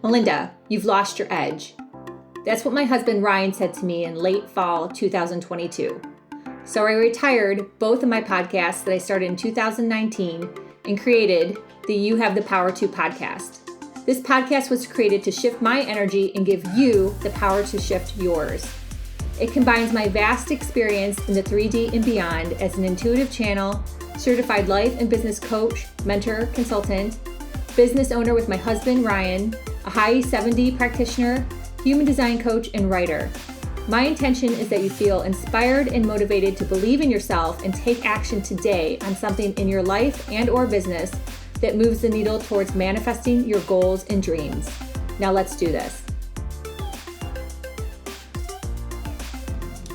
Melinda, you've lost your edge. That's what my husband Ryan said to me in late fall 2022. So I retired both of my podcasts that I started in 2019 and created the You Have the Power To podcast. This podcast was created to shift my energy and give you the power to shift yours. It combines my vast experience in the 3D and beyond as an intuitive channel, certified life and business coach, mentor, consultant, business owner with my husband Ryan, a high 7D practitioner, human design coach, and writer. My intention is that you feel inspired and motivated to believe in yourself and take action today on something in your life and or business that moves the needle towards manifesting your goals and dreams. Now let's do this.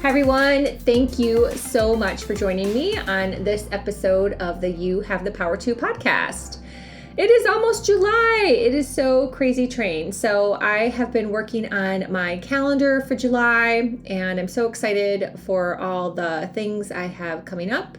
Hi everyone, thank you so much for joining me on this episode of the You Have the Power To podcast. It is almost July. It is so crazy train. So I have been working on my calendar for July, and I'm so excited for all the things I have coming up,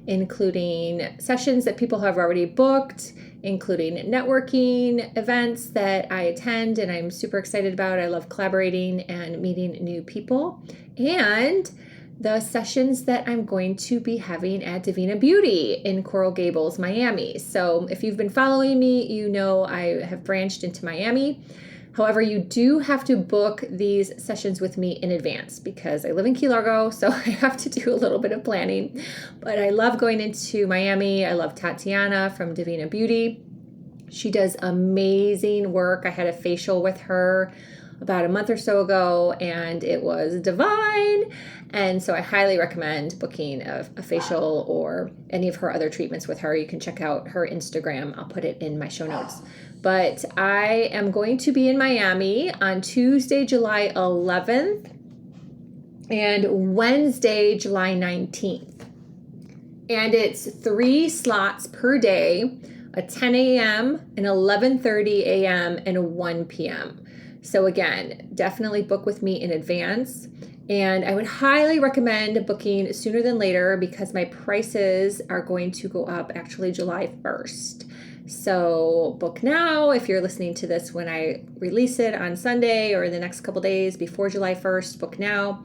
including sessions that people have already booked, including networking events that I attend and I'm super excited about. I love collaborating and meeting new people, and the sessions that I'm going to be having at Divina Beauty in Coral Gables, Miami. So if you've been following me, you know I have branched into Miami. However, you do have to book these sessions with me in advance because I live in Key Largo, so I have to do a little bit of planning. But I love going into Miami. I love Tatiana from Divina Beauty. She does amazing work. I had a facial with her about a month or so ago, and it was divine. And so I highly recommend booking a facial or any of her other treatments with her. You can check out her Instagram. I'll put it in my show notes. But I am going to be in Miami on Tuesday, July 11th and Wednesday, July 19th. And it's 3 slots per day, a 10 a.m., an 11:30 a.m., and a 1 p.m. So again, definitely book with me in advance. And I would highly recommend booking sooner than later because my prices are going to go up actually July 1st. So book now if you're listening to this when I release it on Sunday or in the next couple days before July 1st, book now.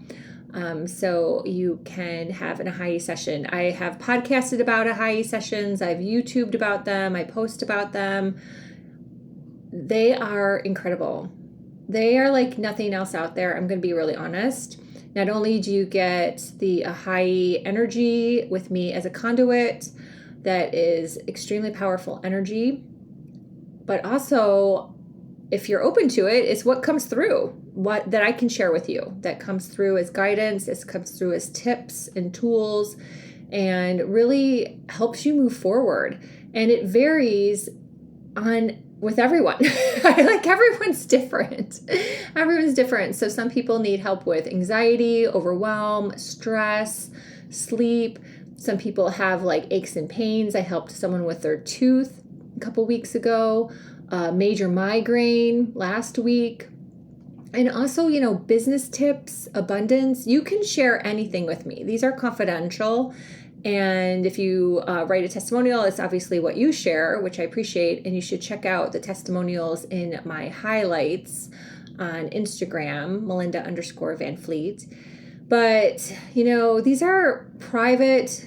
So you can have an Ahai session. I have podcasted about Ahai sessions. I've YouTubed about them. I post about them. They are incredible. They are like nothing else out there. I'm going to be really honest. Not only do you get the Ahai energy with me as a conduit that is extremely powerful energy, but also if you're open to it, it's what comes through, what that I can share with you, that comes through as guidance, it comes through as tips and tools, and really helps you move forward. And it varies with everyone. Like everyone's different. Everyone's different. So some people need help with anxiety, overwhelm, stress, sleep. Some people have like aches and pains. I helped someone with their tooth a couple weeks ago, major migraine last week. And also, business tips, abundance. You can share anything with me. These are confidential. And if you write a testimonial, it's obviously what you share, which I appreciate. And you should check out the testimonials in my highlights on Instagram, Melinda_Van But, these are private,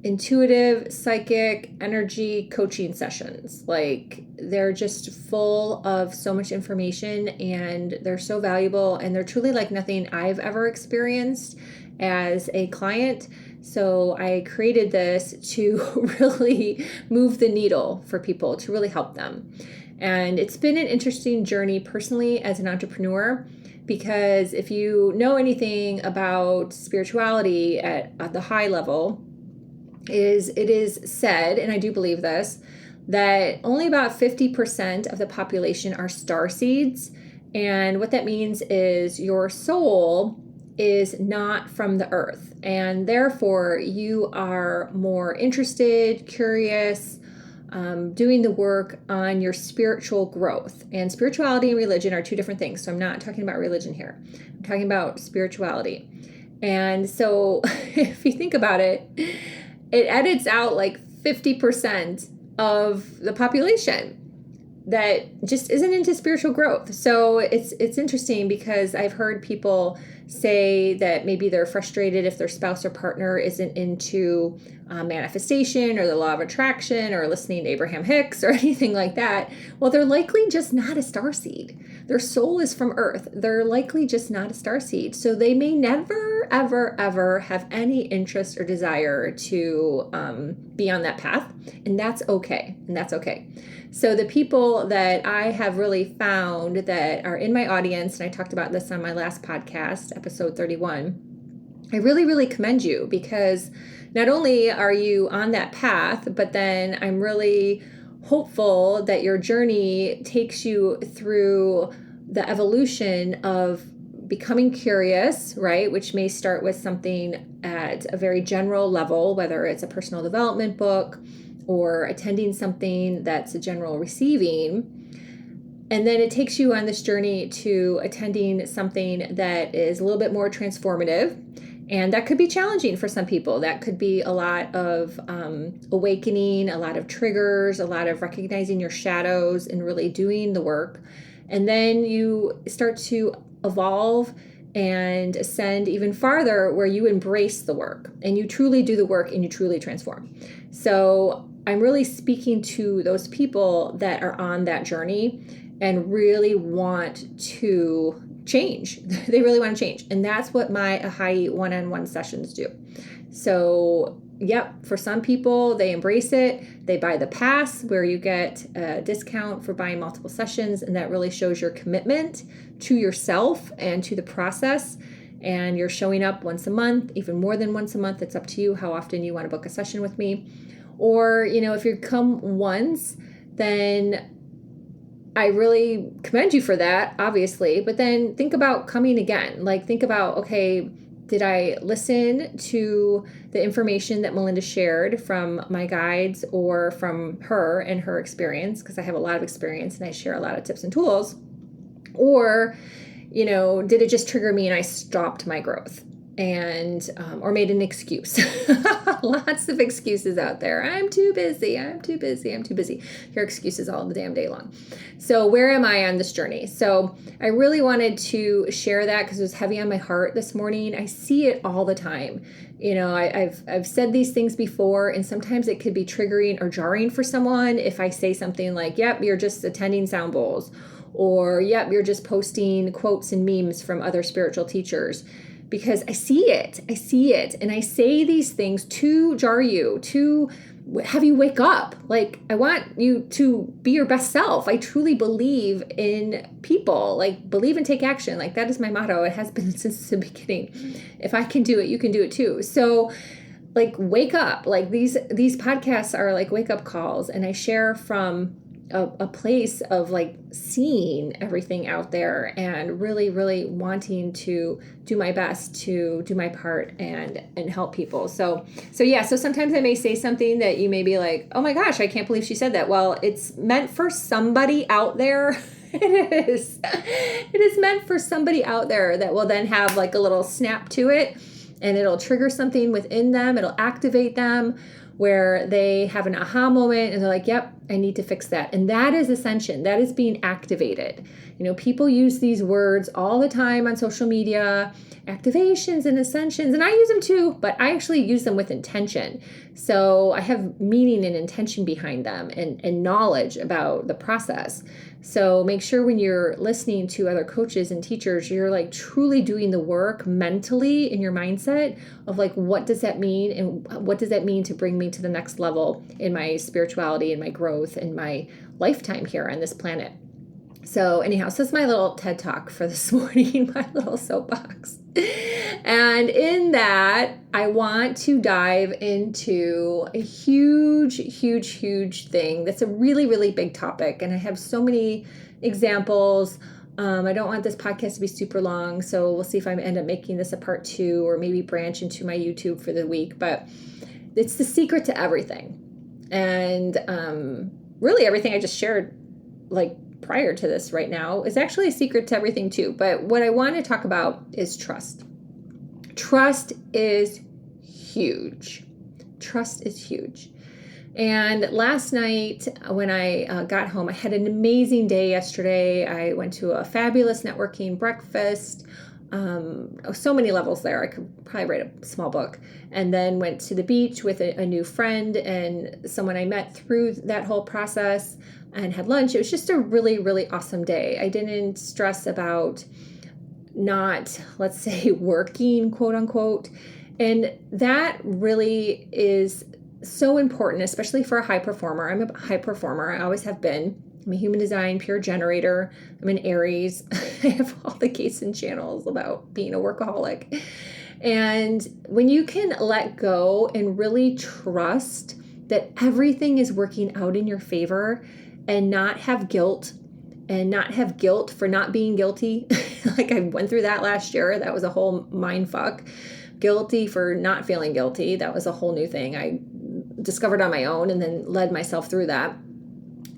intuitive, psychic, energy coaching sessions. Like they're just full of so much information and they're so valuable and they're truly like nothing I've ever experienced as a client. So I created this to really move the needle for people, to really help them. And it's been an interesting journey personally as an entrepreneur, because if you know anything about spirituality at the high level, it is said, and I do believe this, that only about 50% of the population are starseeds. And what that means is your soul is not from the earth, and therefore you are more interested, curious, doing the work on your spiritual growth. And spirituality and religion are two different things. So I'm not talking about religion here. I'm talking about spirituality. And so if you think about it, it edits out like 50% of the population. that just isn't into spiritual growth. So it's interesting because I've heard people say that maybe they're frustrated if their spouse or partner isn't into manifestation or the law of attraction or listening to Abraham Hicks or anything like that. Well, they're likely just not a starseed. Their soul is from Earth. They're likely just not a starseed. So they may never, ever, ever have any interest or desire to be on that path. And that's okay. So the people that I have really found that are in my audience, and I talked about this on my last podcast, episode 31, I really, really commend you, because not only are you on that path, but then I'm really hopeful that your journey takes you through the evolution of becoming curious, right? Which may start with something at a very general level, whether it's a personal development book or attending something that's a general receiving. And then it takes you on this journey to attending something that is a little bit more transformative. And that could be challenging for some people. That could be a lot of awakening, a lot of triggers, a lot of recognizing your shadows and really doing the work. And then you start to evolve and ascend even farther, where you embrace the work and you truly do the work and you truly transform. So I'm really speaking to those people that are on that journey and really want to change. They really want to change. And that's what my Ahai one-on-one sessions do. So yep, for some people, they embrace it. They buy the pass, where you get a discount for buying multiple sessions. And that really shows your commitment to yourself and to the process. And you're showing up once a month, even more than once a month. It's up to you how often you want to book a session with me. Or, if you come once, then I really commend you for that, obviously. But then think about coming again. Like, think about, okay, did I listen to the information that Melinda shared from my guides or from her and her experience? Because I have a lot of experience and I share a lot of tips and tools. Or, did it just trigger me and I stopped my growth and or made an excuse? Lots of excuses out there. I'm too busy. Your excuses all the damn day long. So where am I on this journey? So I really wanted to share that because it was heavy on my heart this morning. I see it all the time. I've said these things before, and sometimes it could be triggering or jarring for someone if I say something like, yep, you're just attending sound bowls, or yep, you're just posting quotes and memes from other spiritual teachers. Because I see it, and I say these things to jar you, to have you wake up. Like, I want you to be your best self. I truly believe in people, believe and take action. That is my motto. It has been since the beginning. If I can do it, you can do it too. So, wake up. These podcasts are like wake up calls, and I share from a place of seeing everything out there and really, really wanting to do my best to do my part and help people. So sometimes I may say something that you may be like, oh my gosh, I can't believe she said that. Well, it's meant for somebody out there. It is meant for somebody out there that will then have a little snap to it, and it'll trigger something within them. It'll activate them where they have an aha moment and they're like, yep, I need to fix that. And that is ascension. That is being activated. People use these words all the time on social media, activations and ascensions, and I use them too, but I actually use them with intention. So I have meaning and intention behind them and knowledge about the process. So make sure when you're listening to other coaches and teachers, you're truly doing the work mentally in your mindset of what does that mean, and what does that mean to bring me to the next level in my spirituality and my growth and my lifetime here on this planet. So anyhow, so that's my little TED Talk for this morning, my little soapbox. And in that, I want to dive into a huge thing that's a really, really big topic. And I have so many examples. I don't want this podcast to be super long, so we'll see if I end up making this a part 2 or maybe branch into my YouTube for the week. But it's the secret to everything. And really everything I just shared prior to this right now is actually a secret to everything too. But what I want to talk about is trust. Trust is huge. And last night when I got home, I had an amazing day yesterday. I went to a fabulous networking breakfast. So many levels there. I could probably write a small book. And then went to the beach with a new friend and someone I met through that whole process and had lunch. It was just a really, really awesome day. I didn't stress about not, let's say, working, quote unquote. And that really is so important, especially for a high performer. I'm a high performer. I always have been. I'm a human design pure generator. I'm an Aries. I have all the gates and channels about being a workaholic. And when you can let go and really trust that everything is working out in your favor and not have guilt for not being guilty. Like I went through that last year. That was a whole mind fuck. Guilty for not feeling guilty. That was a whole new thing I discovered on my own and then led myself through that.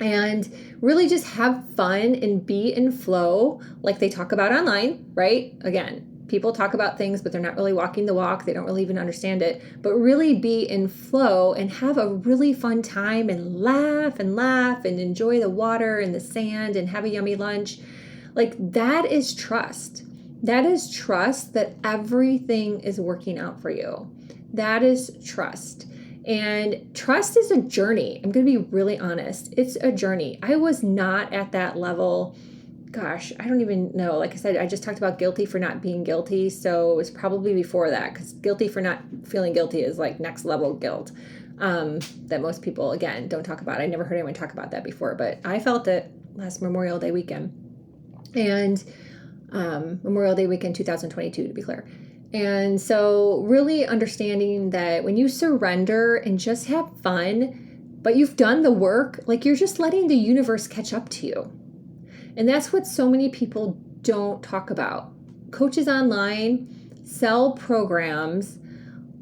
And really just have fun and be in flow like they talk about online, right? Again, people talk about things, but they're not really walking the walk. They don't really even understand it. But really be in flow and have a really fun time and laugh and enjoy the water and the sand and have a yummy lunch. Like that is trust. That is trust that everything is working out for you. That is trust. And trust is a journey. I'm going to be really honest. It's a journey. I was not at that level. Gosh, I don't even know. Like I said, I just talked about guilty for not being guilty. So it was probably before that, because guilty for not feeling guilty is like next level guilt that most people, again, don't talk about. I never heard anyone talk about that before, but I felt it last Memorial Day weekend. And Memorial Day weekend 2022, to be clear. And so really understanding that when you surrender and just have fun, but you've done the work, like you're just letting the universe catch up to you. And that's what so many people don't talk about. Coaches online sell programs,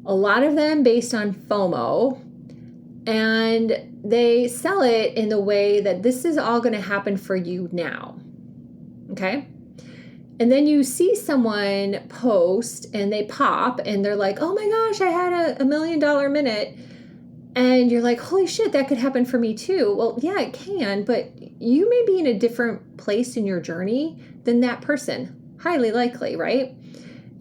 a lot of them based on FOMO, and they sell it in the way that this is all going to happen for you now. Okay? And then you see someone post and they pop and they're like, oh my gosh, I had $1 million minute. And you're like, holy shit, that could happen for me too. Well, yeah, it can, but you may be in a different place in your journey than that person, highly likely, right?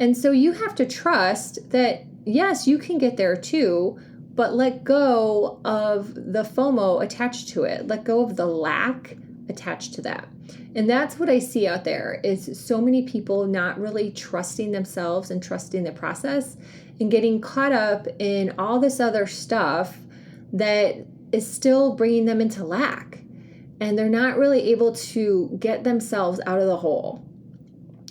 And so you have to trust that, yes, you can get there too, but let go of the FOMO attached to it. Let go of the lack attached to that. And that's what I see out there is so many people not really trusting themselves and trusting the process and getting caught up in all this other stuff that is still bringing them into lack. And they're not really able to get themselves out of the hole.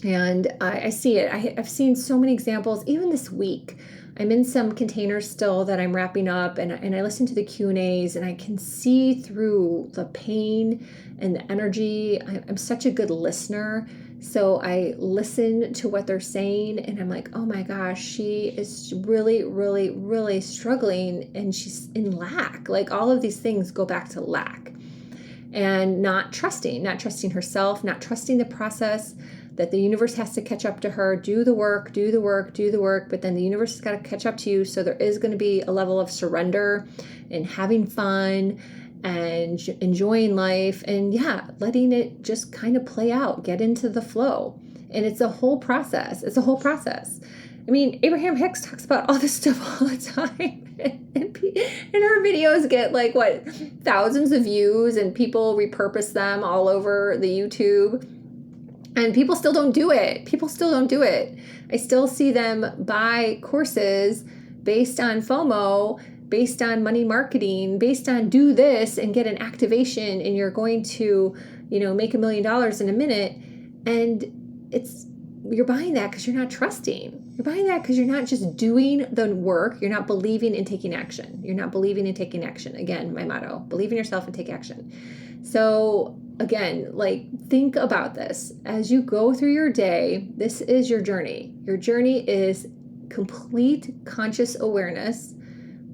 And I see it. I've seen so many examples, even this week. I'm in some containers still that I'm wrapping up, and I listen to the Q&As, and I can see through the pain and the energy. I'm such a good listener, so I listen to what they're saying, and I'm like, oh my gosh, she is really, really, really struggling, and she's in lack. Like all of these things go back to lack, and not trusting herself, not trusting the process, that the universe has to catch up to her, do the work, but then the universe has got to catch up to you. So there is going to be a level of surrender and having fun and enjoying life and letting it just kind of play out, get into the flow. And it's a whole process. I mean, Abraham Hicks talks about all this stuff all the time. And her videos get thousands of views, and people repurpose them all over the YouTube. And people still don't do it. I still see them buy courses based on FOMO, based on money marketing, based on do this and get an activation and you're going to, make $1 million in a minute. And you're buying that because you're not trusting. You're buying that because you're not just doing the work. You're not believing in taking action. Again, my motto, believe in yourself and take action. So again, think about this. As you go through your day, this is your journey. Your journey is complete conscious awareness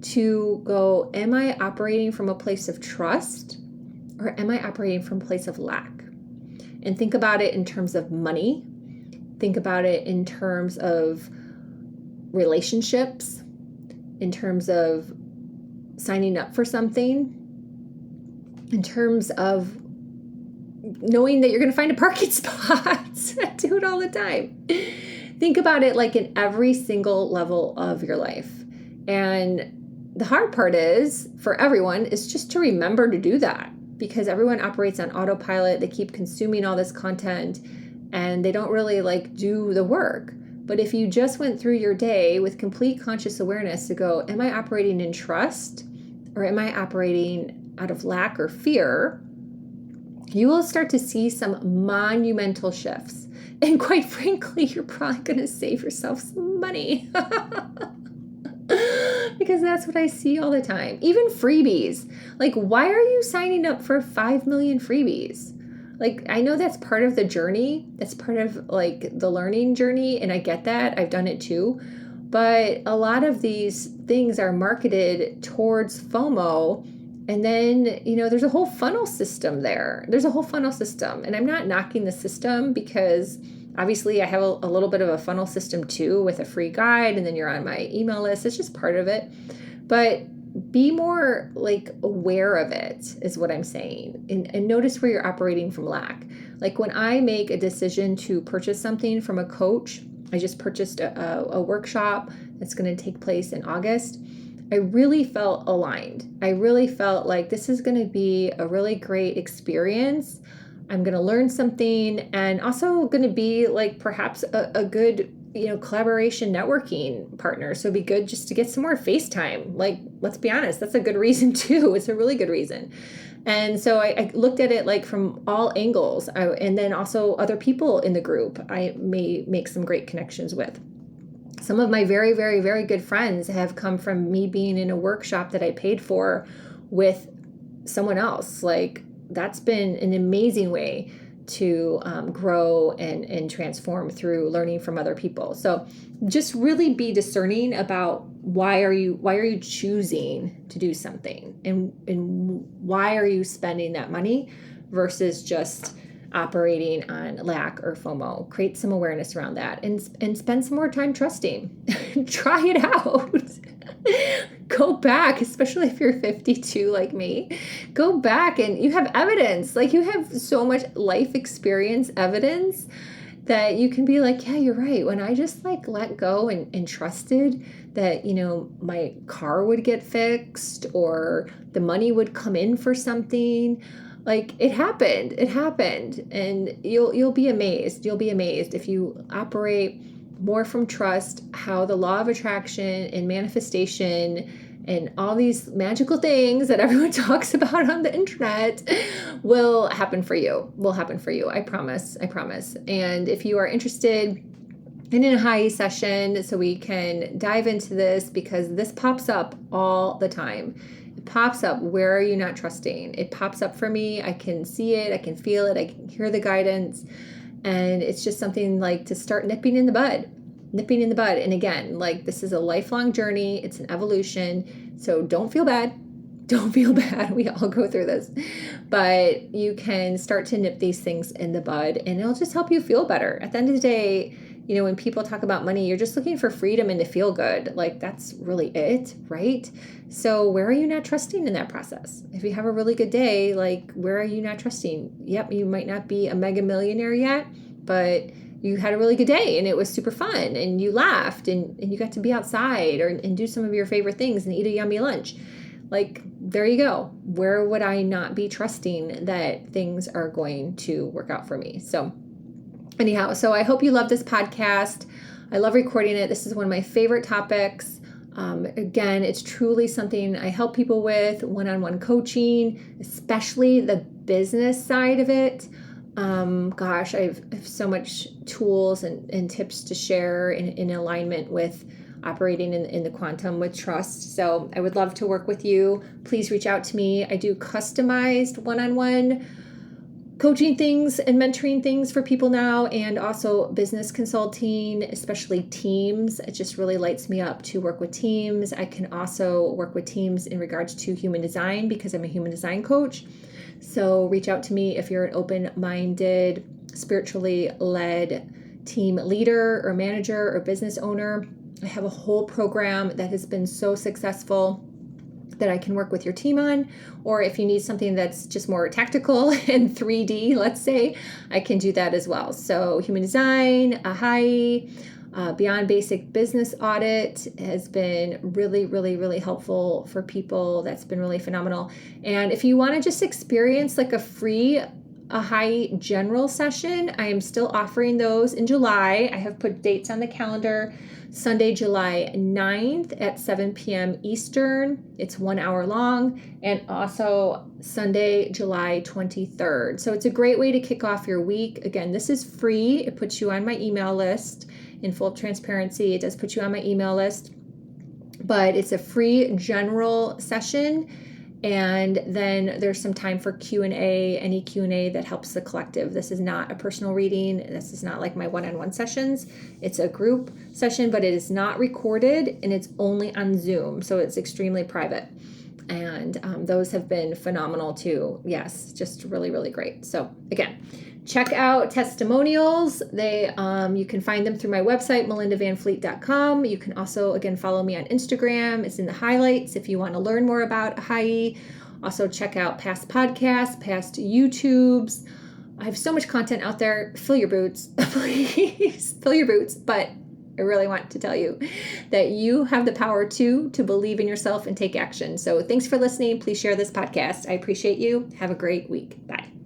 to go, am I operating from a place of trust or am I operating from a place of lack? And think about it in terms of money. Think about it in terms of relationships, in terms of signing up for something, in terms of knowing that you're going to find a parking spot. I do it all the time. Think about it like in every single level of your life. And the hard part is, for everyone, is just to remember to do that, because everyone operates on autopilot. They keep consuming all this content and they don't really like do the work. But if you just went through your day with complete conscious awareness to go, am I operating in trust or am I operating out of lack or fear? You will start to see some monumental shifts. And quite frankly, you're probably going to save yourself some money. Because that's what I see all the time. Even freebies. Like, why are you signing up for 5 million freebies? Like, I know that's part of the journey. That's part of like the learning journey. And I get that. I've done it too. But a lot of these things are marketed towards FOMO. And then, there's a whole funnel system there. There's a whole funnel system. And I'm not knocking the system, because obviously I have a little bit of a funnel system too, with a free guide, and then you're on my email list. It's just part of it. But be more like aware of it is what I'm saying. And notice where you're operating from lack. Like when I make a decision to purchase something from a coach, I just purchased a workshop that's going to take place in August. I really felt aligned. I really felt like this is going to be a really great experience. I'm going to learn something, and also going to be like perhaps a good, collaboration networking partner. So it'd be good just to get some more FaceTime. Like, let's be honest, that's a good reason too. It's a really good reason. And so I looked at it like from all angles, and then also other people in the group I may make some great connections with. Some of my very, very, very good friends have come from me being in a workshop that I paid for with someone else. Like, that's been an amazing way to grow and transform through learning from other people. So just really be discerning about why are you choosing to do something, and why are you spending that money versus just operating on lack or FOMO. Create some awareness around that, and spend some more time trusting. Try it out. Go back, especially if you're 52 like me. Go back and you have evidence. Like, you have so much life experience evidence that you can be like, yeah, you're right. When I just like let go and trusted that, my car would get fixed or the money would come in for something. Like, it happened, and you'll be amazed. You'll be amazed if you operate more from trust, how the law of attraction and manifestation and all these magical things that everyone talks about on the internet will happen for you. I promise. And if you are interested in a high session, so we can dive into this, because this pops up all the time. Pops up. Where are you not trusting? It pops up for me. I can see it. I can feel it. I can hear the guidance. And it's just something like to start nipping in the bud. And again, like, this is a lifelong journey. It's an evolution. So don't feel bad. We all go through this. But you can start to nip these things in the bud, and it'll just help you feel better. At the end of the day, when people talk about money, you're just looking for freedom and to feel good. Like, that's really it, right? So where are you not trusting in that process? If you have a really good day, like, where are you not trusting? Yep, you might not be a mega millionaire yet, but you had a really good day and it was super fun and you laughed and you got to be outside and do some of your favorite things and eat a yummy lunch. Like, there you go. Where would I not be trusting that things are going to work out for me? So anyhow, so I hope you love this podcast. I love recording it. This is one of my favorite topics. Again, it's truly something I help people with, one-on-one coaching, especially the business side of it. I have so much tools and tips to share in alignment with operating in the quantum with trust. So I would love to work with you. Please reach out to me. I do customized one-on-one coaching things and mentoring things for people now, and also business consulting, especially teams. It just really lights me up to work with teams. I can also work with teams in regards to human design, because I'm a human design coach. So reach out to me if you're an open-minded, spiritually led team leader or manager or business owner. I have a whole program that has been so successful. that I can work with your team on, or if you need something that's just more tactical and 3D, let's say, I can do that as well. So human design, Ahai, Beyond Basic Business Audit has been really, really, really helpful for people. That's been really phenomenal. And if you want to just experience like a free Ahai general session, I am still offering those in July. I have put dates on the calendar. Sunday, July 9th at 7 p.m. Eastern. It's 1 hour long. And also Sunday, July 23rd. So it's a great way to kick off your week. Again, this is free. It puts you on my email list. In full transparency, it does put you on my email list. But it's a free general session. And then there's some time for Q&A, any Q&A that helps the collective. This is not a personal reading. This is not like my one-on-one sessions. It's a group session, but it is not recorded and it's only on Zoom. So it's extremely private. And those have been phenomenal too. Yes, just really, really great. So again, check out testimonials. You can find them through my website, melindavanfleet.com. You can also, again, follow me on Instagram. It's in the highlights if you want to learn more about Ahai. Also, check out past podcasts, past YouTubes. I have so much content out there. Fill your boots, please. Fill your boots. But I really want to tell you that you have the power to believe in yourself and take action. So thanks for listening. Please share this podcast. I appreciate you. Have a great week. Bye.